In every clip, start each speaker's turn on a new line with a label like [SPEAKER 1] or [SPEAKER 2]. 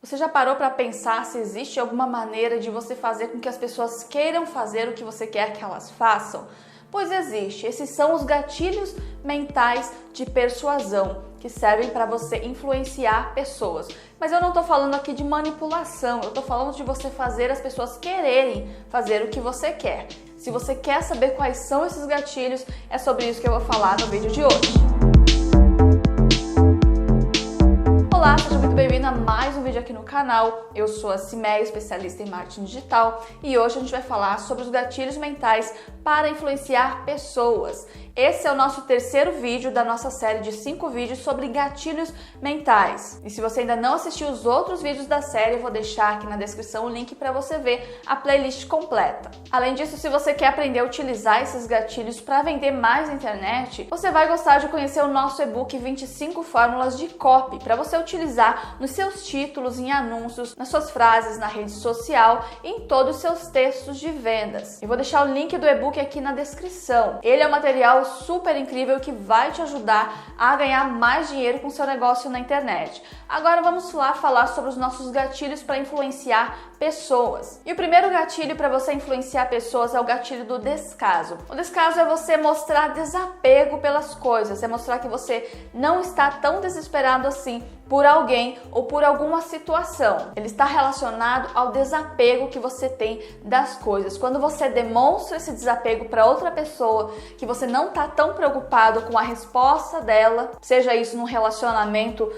[SPEAKER 1] Você já parou para pensar se existe alguma maneira de você fazer com que as pessoas queiram fazer o que você quer que elas façam? Pois existe. Esses são os gatilhos mentais de persuasão, que servem para você influenciar pessoas. Mas eu não estou falando aqui de manipulação, eu estou falando de você fazer as pessoas quererem fazer o que você quer. Se você quer saber quais são esses gatilhos, é sobre isso que eu vou falar no vídeo de hoje. Olá, seja muito bem-vindo a mais um vídeo aqui no canal. Eu sou a Cimeia, especialista em marketing digital, e hoje a gente vai falar sobre os gatilhos mentais para influenciar pessoas. Esse é o nosso terceiro vídeo da nossa série de 5 vídeos sobre gatilhos mentais. E se você ainda não assistiu os outros vídeos da série, eu vou deixar aqui na descrição o link para você ver a playlist completa. Além disso, se você quer aprender a utilizar esses gatilhos para vender mais na internet, você vai gostar de conhecer o nosso e-book 25 fórmulas de copy para você utilizar nos seus títulos, em anúncios, nas suas frases, na rede social e em todos os seus textos de vendas. Eu vou deixar o link do e-book aqui na descrição. Ele é um material super incrível que vai te ajudar a ganhar mais dinheiro com seu negócio na internet. Agora vamos lá falar sobre os nossos gatilhos para influenciar pessoas. E o primeiro gatilho para você influenciar pessoas é o gatilho do descaso. O descaso é você mostrar desapego pelas coisas, é mostrar que você não está tão desesperado assim por alguém ou por alguma situação. Ele está relacionado ao desapego que você tem das coisas. Quando você demonstra esse desapego para outra pessoa, que você não está tão preocupado com a resposta dela, seja isso num relacionamento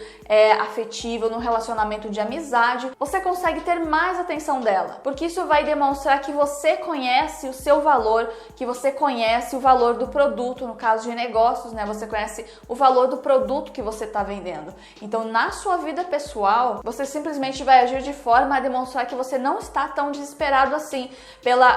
[SPEAKER 1] afetivo, num relacionamento de amizade, você consegue ter mais atenção dela, porque isso vai demonstrar que você conhece o seu valor, que você conhece o valor do produto, no caso de negócios, né? Você conhece o valor do produto que você está vendendo. Então, na sua vida pessoal, você simplesmente vai agir de forma a demonstrar que você não está tão desesperado assim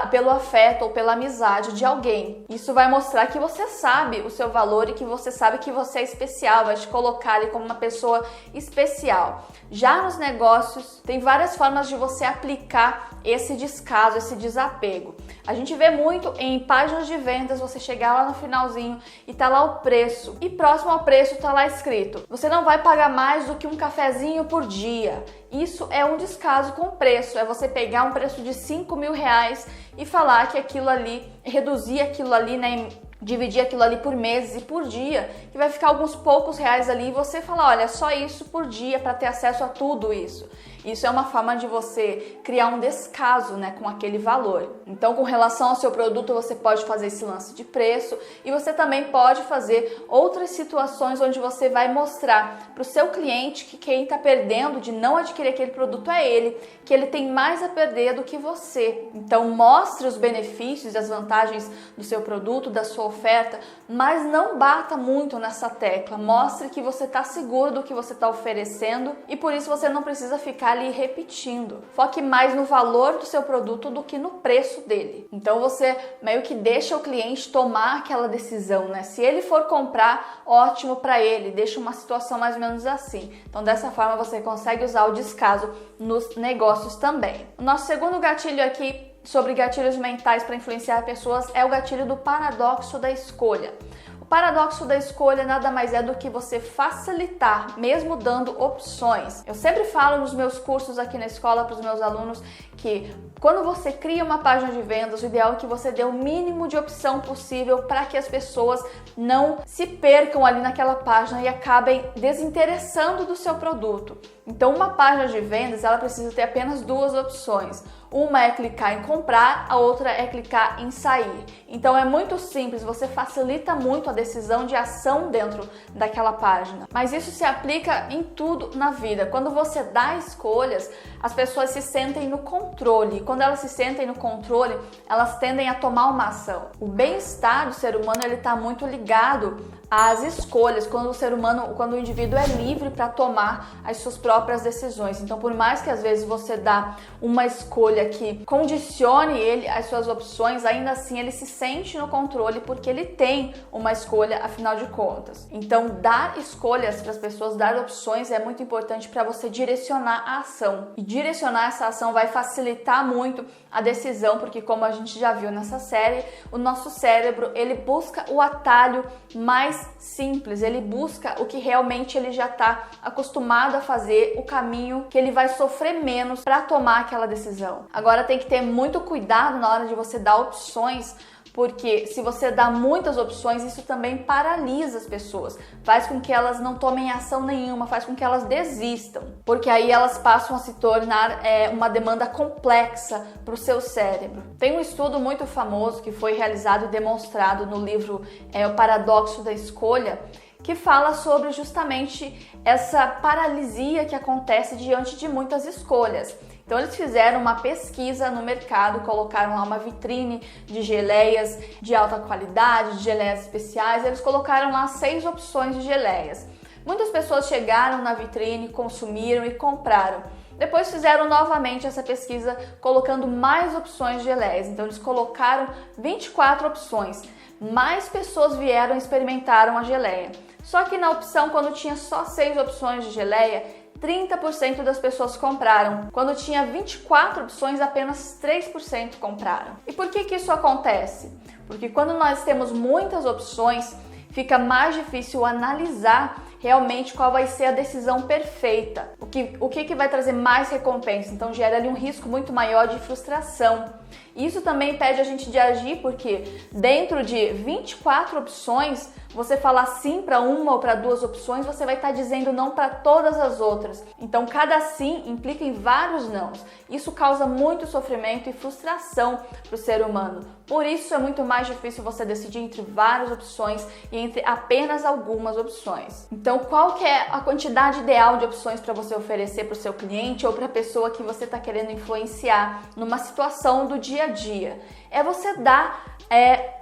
[SPEAKER 1] pelo afeto ou pela amizade de alguém. Isso vai mostrar que você sabe o seu valor e que você sabe que você é especial, vai te colocar ali como uma pessoa especial. Já nos negócios, tem várias formas de você aplicar esse descaso, esse desapego. A gente vê muito em páginas de vendas, você chegar lá no finalzinho e tá lá o preço. E próximo ao preço tá lá escrito: você não vai pagar mais do que um cafezinho por dia. Isso é um descaso com o preço, é você pegar um preço de R$5.000 e falar que aquilo ali, reduzir aquilo ali, né? Dividir aquilo ali por meses e por dia, que vai ficar alguns poucos reais ali e você falar, olha, só isso por dia para ter acesso a tudo isso. Isso é uma forma de você criar um descaso, né, com aquele valor. Então, com relação ao seu produto, você pode fazer esse lance de preço e você também pode fazer outras situações onde você vai mostrar para o seu cliente que quem está perdendo de não adquirir aquele produto é ele, que ele tem mais a perder do que você. Então, mostre os benefícios e as vantagens do seu produto, da sua oferta, mas não bata muito nessa tecla. Mostre que você está seguro do que você está oferecendo e por isso você não precisa ficar ali repetindo. Foque mais no valor do seu produto do que no preço dele. Então você meio que deixa o cliente tomar aquela decisão, né? Se ele for comprar, ótimo para ele, deixa uma situação mais ou menos assim. Então dessa forma você consegue usar o descaso nos negócios também. O nosso segundo gatilho aqui sobre gatilhos mentais para influenciar pessoas é o gatilho do paradoxo da escolha. O paradoxo da escolha nada mais é do que você facilitar, mesmo dando opções. Eu sempre falo nos meus cursos aqui na escola para os meus alunos que quando você cria uma página de vendas, o ideal é que você dê o mínimo de opção possível para que as pessoas não se percam ali naquela página e acabem desinteressando do seu produto. Então, uma página de vendas, ela precisa ter apenas 2 opções. Uma é clicar em comprar, a outra é clicar em sair. Então, é muito simples, você facilita muito a decisão de ação dentro daquela página. Mas isso se aplica em tudo na vida. Quando você dá escolhas, as pessoas se sentem no controle. Quando elas se sentem no controle, elas tendem a tomar uma ação. O bem-estar do ser humano, ele está muito ligado às escolhas, quando o indivíduo é livre para tomar as suas próprias decisões. Então, por mais que às vezes você dá uma escolha que condicione ele às suas opções, ainda assim ele se sente no controle porque ele tem uma escolha, afinal de contas. Então, dar escolhas para as pessoas, dar opções é muito importante para você direcionar a ação. E direcionar essa ação vai facilitar muito a decisão, porque como a gente já viu nessa série, o nosso cérebro, ele busca o atalho mais mais simples, ele busca o que realmente ele já está acostumado a fazer, o caminho que ele vai sofrer menos para tomar aquela decisão. Agora tem que ter muito cuidado na hora de você dar opções, porque se você dá muitas opções, isso também paralisa as pessoas, faz com que elas não tomem ação nenhuma, faz com que elas desistam, porque aí elas passam a se tornar uma demanda complexa para o seu cérebro. Tem um estudo muito famoso que foi realizado e demonstrado no livro O Paradoxo da Escolha, que fala sobre justamente essa paralisia que acontece diante de muitas escolhas. Então eles fizeram uma pesquisa no mercado, colocaram lá uma vitrine de geleias de alta qualidade, de geleias especiais, eles colocaram lá 6 opções de geleias. Muitas pessoas chegaram na vitrine, consumiram e compraram. Depois fizeram novamente essa pesquisa colocando mais opções de geleias, então eles colocaram 24 opções. Mais pessoas vieram e experimentaram a geleia. Só que na opção, quando tinha só 6 opções de geleia, 30% das pessoas compraram. Quando tinha 24 opções, apenas 3% compraram. E por que isso acontece? Porque quando nós temos muitas opções, fica mais difícil analisar realmente qual vai ser a decisão perfeita. O que vai trazer mais recompensa. Então gera ali um risco muito maior de frustração. Isso também impede a gente de agir, porque dentro de 24 opções, você falar sim para uma ou para 2 opções, você vai estar dizendo não para todas as outras. Então cada sim implica em vários nãos. Isso causa muito sofrimento e frustração para o ser humano. Por isso é muito mais difícil você decidir entre várias opções e entre apenas algumas opções. Então qual que é a quantidade ideal de opções para você oferecer para o seu cliente ou para a pessoa que você está querendo influenciar numa situação do dia a dia? É você dar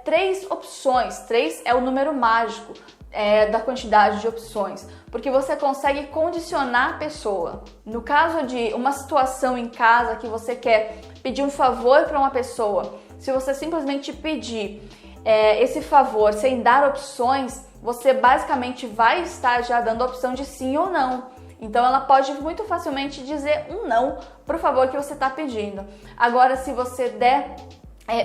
[SPEAKER 1] 3 opções. 3 é o número mágico da quantidade de opções, porque você consegue condicionar a pessoa. No caso de uma situação em casa que você quer pedir um favor para uma pessoa, se você simplesmente pedir esse favor sem dar opções, você basicamente vai estar já dando a opção de sim ou não. Então ela pode muito facilmente dizer um não para o favor que você está pedindo. Agora, se você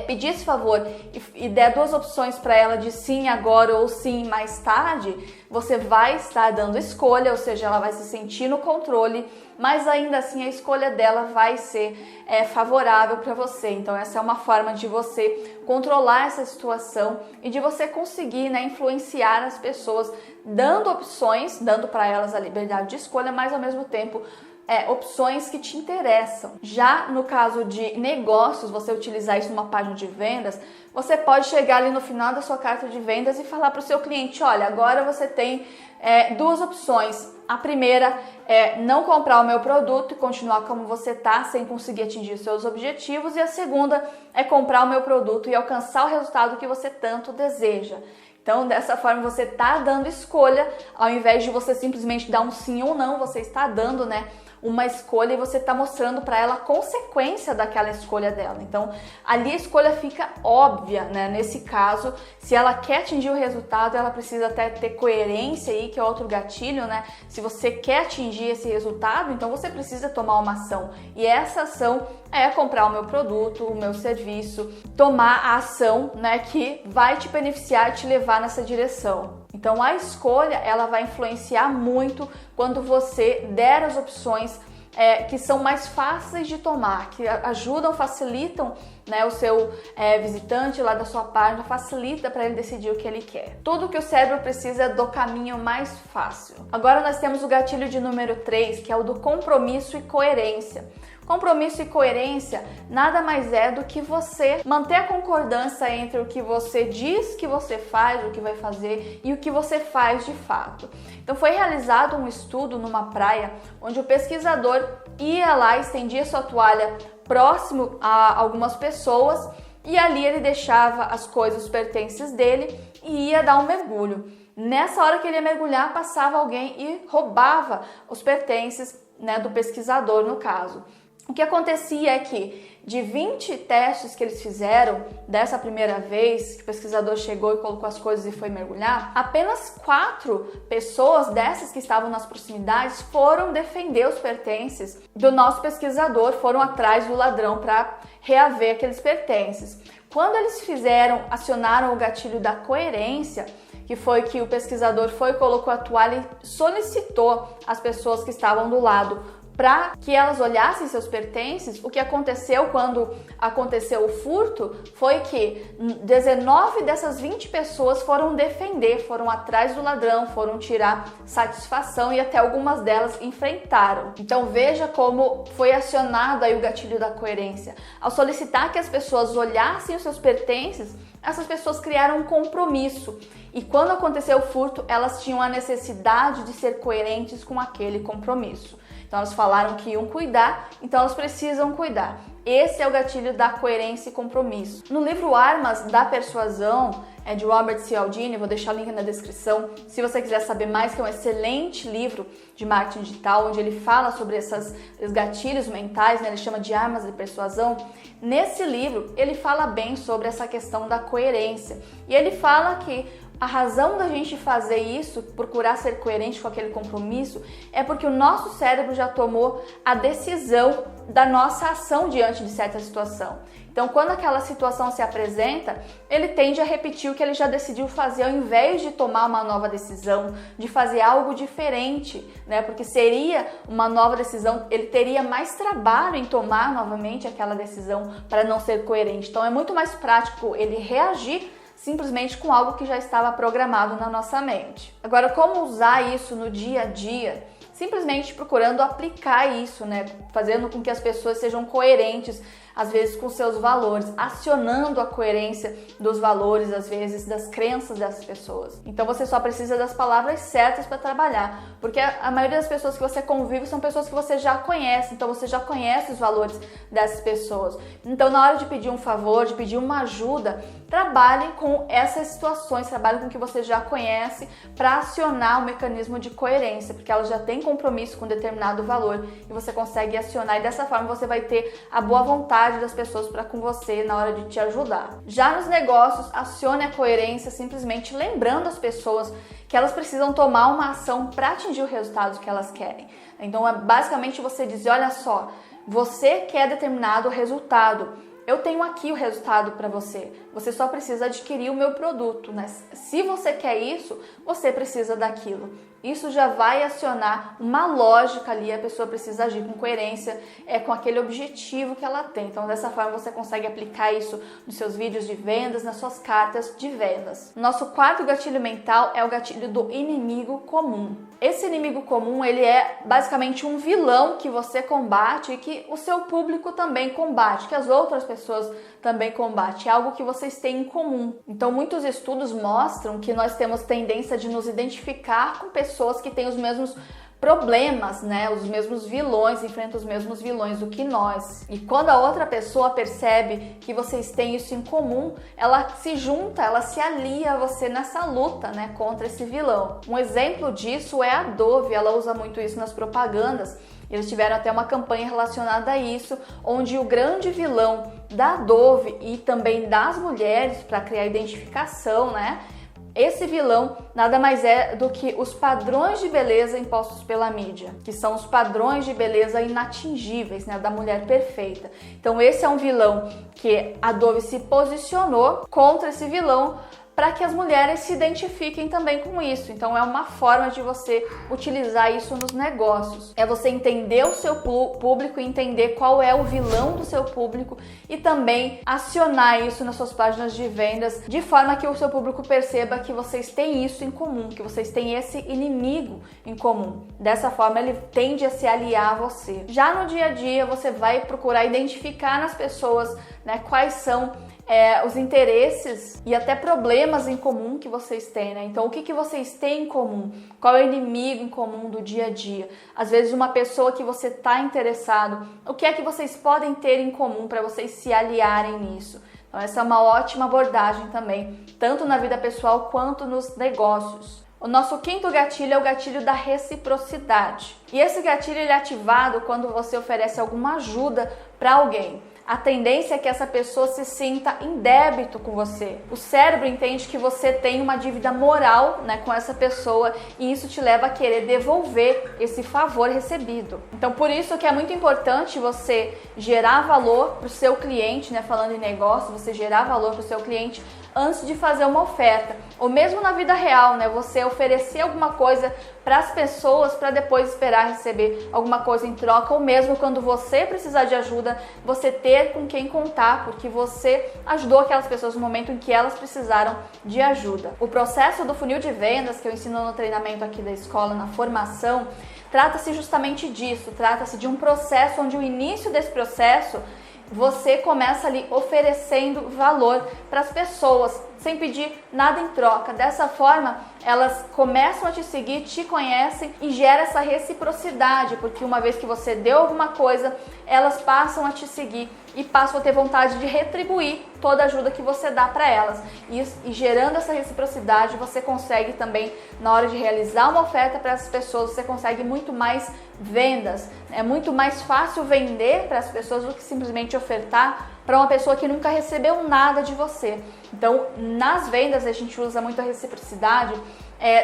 [SPEAKER 1] pedir esse favor e der 2 opções para ela de sim agora ou sim mais tarde, você vai estar dando escolha, ou seja, ela vai se sentir no controle, mas ainda assim a escolha dela vai ser favorável para você. Então essa é uma forma de você controlar essa situação e de você conseguir influenciar as pessoas, dando opções, dando para elas a liberdade de escolha, mas ao mesmo tempo opções que te interessam. Já no caso de negócios, você utilizar isso numa página de vendas, você pode chegar ali no final da sua carta de vendas e falar para o seu cliente: olha, agora você tem 2 opções. A primeira é não comprar o meu produto e continuar como você está, sem conseguir atingir seus objetivos. E a segunda é comprar o meu produto e alcançar o resultado que você tanto deseja. Então, dessa forma, você está dando escolha, ao invés de você simplesmente dar um sim ou não, você está dando, uma escolha e você está mostrando para ela a consequência daquela escolha dela. Então, ali a escolha fica óbvia, Nesse caso, se ela quer atingir o resultado, ela precisa até ter coerência aí, que é outro gatilho, Se você quer atingir esse resultado, então você precisa tomar uma ação. E essa ação é comprar o meu produto, o meu serviço, tomar a ação, que vai te beneficiar e te levar nessa direção. Então a escolha, ela vai influenciar muito quando você der as opções que são mais fáceis de tomar, que ajudam, facilitam, o seu visitante lá da sua página, facilita para ele decidir o que ele quer. Tudo que o cérebro precisa é do caminho mais fácil. Agora nós temos o gatilho de número 3, que é o do compromisso e coerência. Compromisso e coerência nada mais é do que você manter a concordância entre o que você diz que você faz, o que vai fazer e o que você faz de fato. Então foi realizado um estudo numa praia onde o pesquisador ia lá e estendia sua toalha próximo a algumas pessoas e ali ele deixava as coisas, os pertences dele e ia dar um mergulho. Nessa hora que ele ia mergulhar, passava alguém e roubava os pertences, do pesquisador no caso. O que acontecia é que de 20 testes que eles fizeram dessa primeira vez que o pesquisador chegou e colocou as coisas e foi mergulhar, apenas 4 pessoas dessas que estavam nas proximidades foram defender os pertences do nosso pesquisador, foram atrás do ladrão para reaver aqueles pertences. Quando eles acionaram o gatilho da coerência, que foi que o pesquisador colocou a toalha e solicitou às pessoas que estavam do lado para que elas olhassem seus pertences. O que aconteceu quando aconteceu o furto foi que 19 dessas 20 pessoas foram defender, foram atrás do ladrão, foram tirar satisfação e até algumas delas enfrentaram. Então veja como foi acionado aí o gatilho da coerência. Ao solicitar que as pessoas olhassem os seus pertences, essas pessoas criaram um compromisso. E quando aconteceu o furto, elas tinham a necessidade de ser coerentes com aquele compromisso. Então elas falaram que iam cuidar, então elas precisam cuidar. Esse é o gatilho da coerência e compromisso. No livro Armas da Persuasão, de Robert Cialdini, vou deixar o link na descrição, se você quiser saber mais, que é um excelente livro de marketing digital, onde ele fala sobre esses gatilhos mentais, né? Ele chama de Armas de Persuasão. Nesse livro, ele fala bem sobre essa questão da coerência. E ele fala que a razão da gente fazer isso, procurar ser coerente com aquele compromisso, é porque o nosso cérebro já tomou a decisão da nossa ação diante de certa situação. Então, quando aquela situação se apresenta, ele tende a repetir o que ele já decidiu fazer, ao invés de tomar uma nova decisão, de fazer algo diferente, né? Porque seria uma nova decisão, ele teria mais trabalho em tomar novamente aquela decisão para não ser coerente. Então, é muito mais prático ele reagir simplesmente com algo que já estava programado na nossa mente. Agora, como usar isso no dia a dia? Simplesmente procurando aplicar isso, né? Fazendo com que as pessoas sejam coerentes, às vezes com seus valores, acionando a coerência dos valores, às vezes das crenças dessas pessoas. Então você só precisa das palavras certas para trabalhar, porque a maioria das pessoas que você convive são pessoas que você já conhece, então você já conhece os valores dessas pessoas. Então na hora de pedir um favor, de pedir uma ajuda, trabalhe com essas situações, trabalhe com o que você já conhece para acionar o mecanismo de coerência, porque ela já tem compromisso com determinado valor e você consegue acionar, e dessa forma você vai ter a boa vontade das pessoas para com você na hora de te ajudar. Já nos negócios, acione a coerência simplesmente lembrando as pessoas que elas precisam tomar uma ação para atingir o resultado que elas querem. Então é basicamente você dizer, olha só, você quer determinado resultado, eu tenho aqui o resultado para você. Você só precisa adquirir o meu produto, né? Se você quer isso, você precisa daquilo. Isso já vai acionar uma lógica ali, a pessoa precisa agir com coerência, com aquele objetivo que ela tem. Então, dessa forma, você consegue aplicar isso nos seus vídeos de vendas, nas suas cartas de vendas. Nosso quarto gatilho mental é o gatilho do inimigo comum. Esse inimigo comum, ele é basicamente um vilão que você combate e que o seu público também combate, que as outras pessoas também combatem. É algo que vocês têm em comum. Então, muitos estudos mostram que nós temos tendência de nos identificar com pessoas que têm os mesmos problemas, né? Os mesmos vilões, enfrentam os mesmos vilões do que nós. E quando a outra pessoa percebe que vocês têm isso em comum, ela se junta, ela se alia a você nessa luta, né, contra esse vilão. Um exemplo disso é a Dove, ela usa muito isso nas propagandas. Eles tiveram até uma campanha relacionada a isso, onde o grande vilão da Dove e também das mulheres, para criar identificação, né? Esse vilão nada mais é do que os padrões de beleza impostos pela mídia, que são os padrões de beleza inatingíveis, né, da mulher perfeita. Então esse é um vilão que a Dove se posicionou contra esse vilão para que as mulheres se identifiquem também com isso. Então é uma forma de você utilizar isso nos negócios. É você entender o seu público, entender qual é o vilão do seu público e também acionar isso nas suas páginas de vendas de forma que o seu público perceba que vocês têm isso em comum, que vocês têm esse inimigo em comum. Dessa forma ele tende a se aliar a você. Já no dia a dia você vai procurar identificar nas pessoas, né, quais são os interesses e até problemas em comum que vocês têm, né? Então, o que vocês têm em comum? Qual é o inimigo em comum do dia a dia? Às vezes, uma pessoa que você está interessado, o que é que vocês podem ter em comum para vocês se aliarem nisso? Então, essa é uma ótima abordagem também, tanto na vida pessoal quanto nos negócios. O nosso quinto gatilho é o gatilho da reciprocidade. E esse gatilho ele é ativado quando você oferece alguma ajuda para alguém. A tendência é que essa pessoa se sinta em débito com você. O cérebro entende que você tem uma dívida moral, né, com essa pessoa e isso te leva a querer devolver esse favor recebido. Então, por isso que é muito importante você gerar valor para o seu cliente, né, falando em negócio, você gerar valor para o seu cliente antes de fazer uma oferta. Ou mesmo na vida real, né? Você oferecer alguma coisa para as pessoas para depois esperar receber alguma coisa em troca, ou mesmo quando você precisar de ajuda, você ter com quem contar, porque você ajudou aquelas pessoas no momento em que elas precisaram de ajuda. O processo do funil de vendas que eu ensino no treinamento aqui da escola, na formação, trata-se justamente disso, trata-se de um processo onde o início desse processo você começa ali oferecendo valor para as pessoas, sem pedir nada em troca. Dessa forma, elas começam a te seguir, te conhecem e gera essa reciprocidade, porque uma vez que você deu alguma coisa, elas passam a te seguir e passam a ter vontade de retribuir toda a ajuda que você dá para elas. E gerando essa reciprocidade, você consegue também, na hora de realizar uma oferta para essas pessoas, você consegue muito mais vendas. É muito mais fácil vender para as pessoas do que simplesmente ofertar para uma pessoa que nunca recebeu nada de você. Então, nas vendas, a gente usa muito a reciprocidade,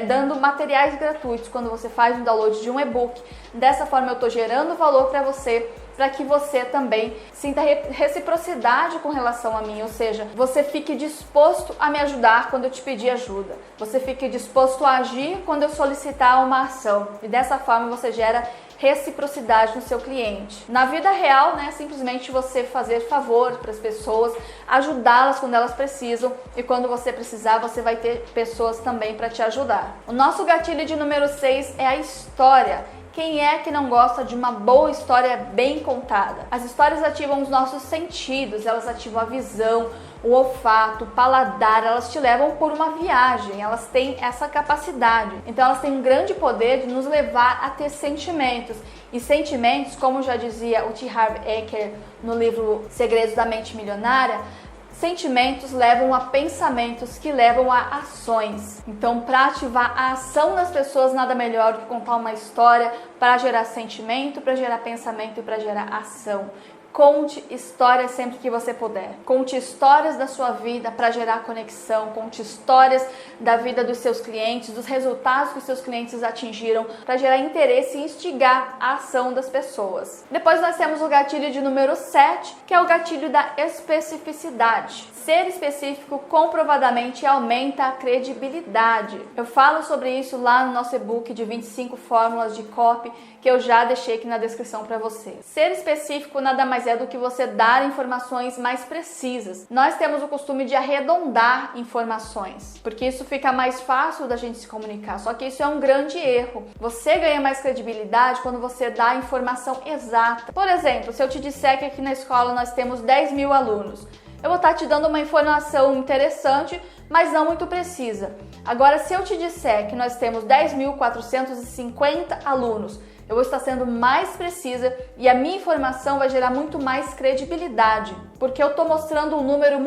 [SPEAKER 1] dando materiais gratuitos quando você faz um download de um e-book. Dessa forma, eu estou gerando valor para você, para que você também sinta reciprocidade com relação a mim, ou seja, você fique disposto a me ajudar quando eu te pedir ajuda, você fique disposto a agir quando eu solicitar uma ação, e dessa forma você gera reciprocidade no seu cliente. Na vida real, né, simplesmente você fazer favor para as pessoas, ajudá-las quando elas precisam, e quando você precisar, você vai ter pessoas também para te ajudar. O nosso gatilho de número 6 é a história. Quem é que não gosta de uma boa história bem contada? As histórias ativam os nossos sentidos, elas ativam a visão, o olfato, o paladar, elas te levam por uma viagem, elas têm essa capacidade. Então elas têm um grande poder de nos levar a ter sentimentos. E sentimentos, como já dizia o T. Harv Eker no livro Segredos da Mente Milionária, sentimentos levam a pensamentos que levam a ações. Então, para ativar a ação das pessoas, nada melhor do que contar uma história para gerar sentimento, para gerar pensamento e para gerar ação. Conte histórias sempre que você puder. Conte histórias da sua vida para gerar conexão. Conte histórias da vida dos seus clientes, dos resultados que os seus clientes atingiram, para gerar interesse e instigar a ação das pessoas. Depois nós temos o gatilho de número 7, que é o gatilho da especificidade. Ser específico comprovadamente aumenta a credibilidade. Eu falo sobre isso lá no nosso e-book de 25 fórmulas de copy, que eu já deixei aqui na descrição para você. Ser específico nada mais é do que você dar informações mais precisas. Nós temos o costume de arredondar informações, porque isso fica mais fácil da gente se comunicar, só que isso é um grande erro. Você ganha mais credibilidade quando você dá a informação exata. Por exemplo, se eu te disser que aqui na escola nós temos 10 mil alunos, eu vou estar te dando uma informação interessante, mas não muito precisa. Agora, se eu te disser que nós temos 10.450 alunos, eu vou estar sendo mais precisa e a minha informação vai gerar muito mais credibilidade, porque eu estou mostrando um número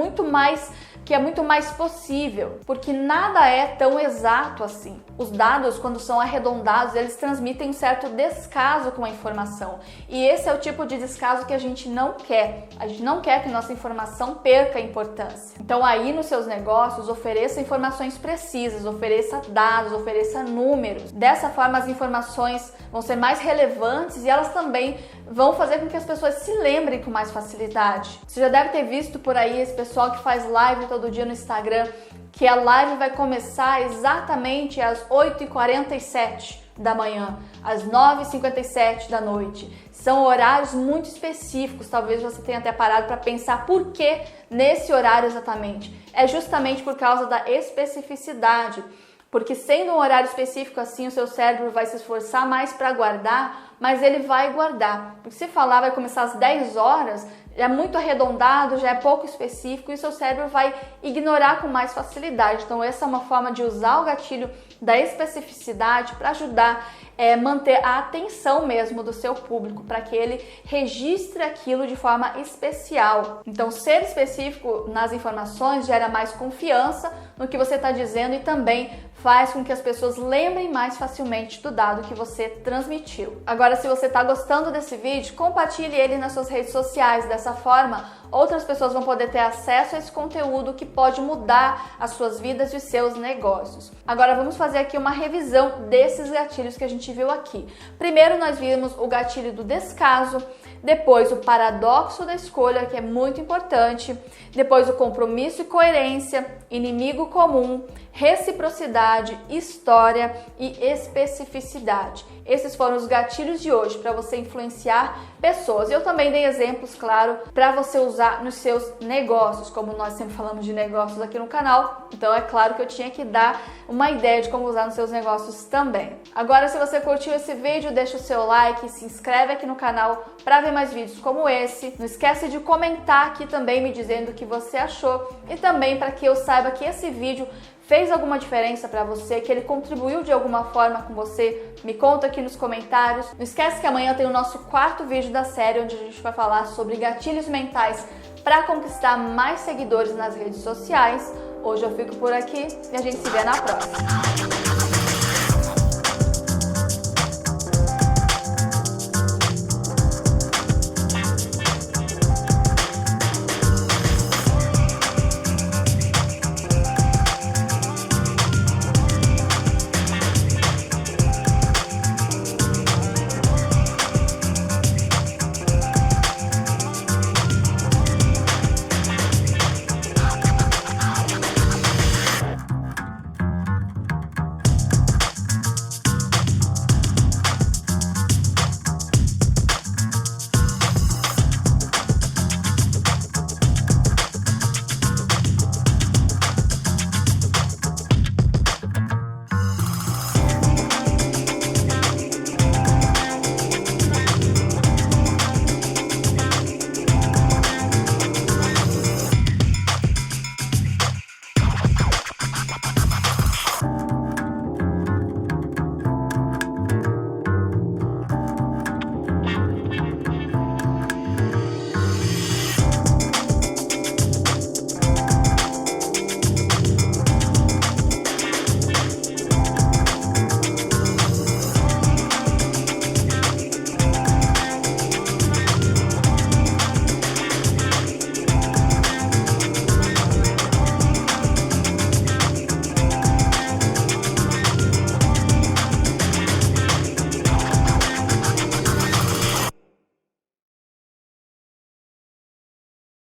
[SPEAKER 1] que é muito mais possível, porque nada é tão exato assim. Os dados, quando são arredondados, eles transmitem um certo descaso com a informação, e esse é o tipo de descaso que a gente não quer. A gente não quer que nossa informação perca a importância. Então aí nos seus negócios, ofereça informações precisas, ofereça dados, ofereça números. Dessa forma as informações vão ser mais relevantes e elas também vão fazer com que as pessoas se lembrem com mais facilidade. Você já deve ter visto por aí esse pessoal que faz live todo dia no Instagram, que a live vai começar exatamente às 8h47 da manhã, às 9h57 da noite. São horários muito específicos, talvez você tenha até parado para pensar por que nesse horário exatamente. É justamente por causa da especificidade. Porque sendo um horário específico assim, o seu cérebro vai se esforçar mais para guardar, mas ele vai guardar. Porque se falar vai começar às 10 horas, já é muito arredondado, já é pouco específico e o seu cérebro vai ignorar com mais facilidade. Então essa é uma forma de usar o gatilho da especificidade para ajudar a manter a atenção mesmo do seu público, para que ele registre aquilo de forma especial. Então ser específico nas informações gera mais confiança no que você está dizendo e também faz com que as pessoas lembrem mais facilmente do dado que você transmitiu. Agora, se você está gostando desse vídeo, compartilhe ele nas suas redes sociais. Dessa forma, outras pessoas vão poder ter acesso a esse conteúdo que pode mudar as suas vidas e os seus negócios. Agora, vamos fazer aqui uma revisão desses gatilhos que a gente viu aqui. Primeiro, nós vimos o gatilho do descaso, Depois o paradoxo da escolha, que é muito importante. Depois o compromisso e coerência, inimigo comum, reciprocidade, história e especificidade. Esses foram os gatilhos de hoje para você influenciar pessoas. Eu também dei exemplos, claro, para você usar nos seus negócios, como nós sempre falamos de negócios aqui no canal. Então é claro que eu tinha que dar uma ideia de como usar nos seus negócios também. Agora, se você curtiu esse vídeo, deixa o seu like, se inscreve aqui no canal para ver mais vídeos como esse. Não esquece de comentar aqui também me dizendo o que você achou e também para que eu saiba que esse vídeo fez alguma diferença para você, que ele contribuiu de alguma forma com você, me conta aqui nos comentários. Não esquece que amanhã tem o nosso 4º vídeo da série, onde a gente vai falar sobre gatilhos mentais para conquistar mais seguidores nas redes sociais. Hoje eu fico por aqui e a gente se vê na próxima.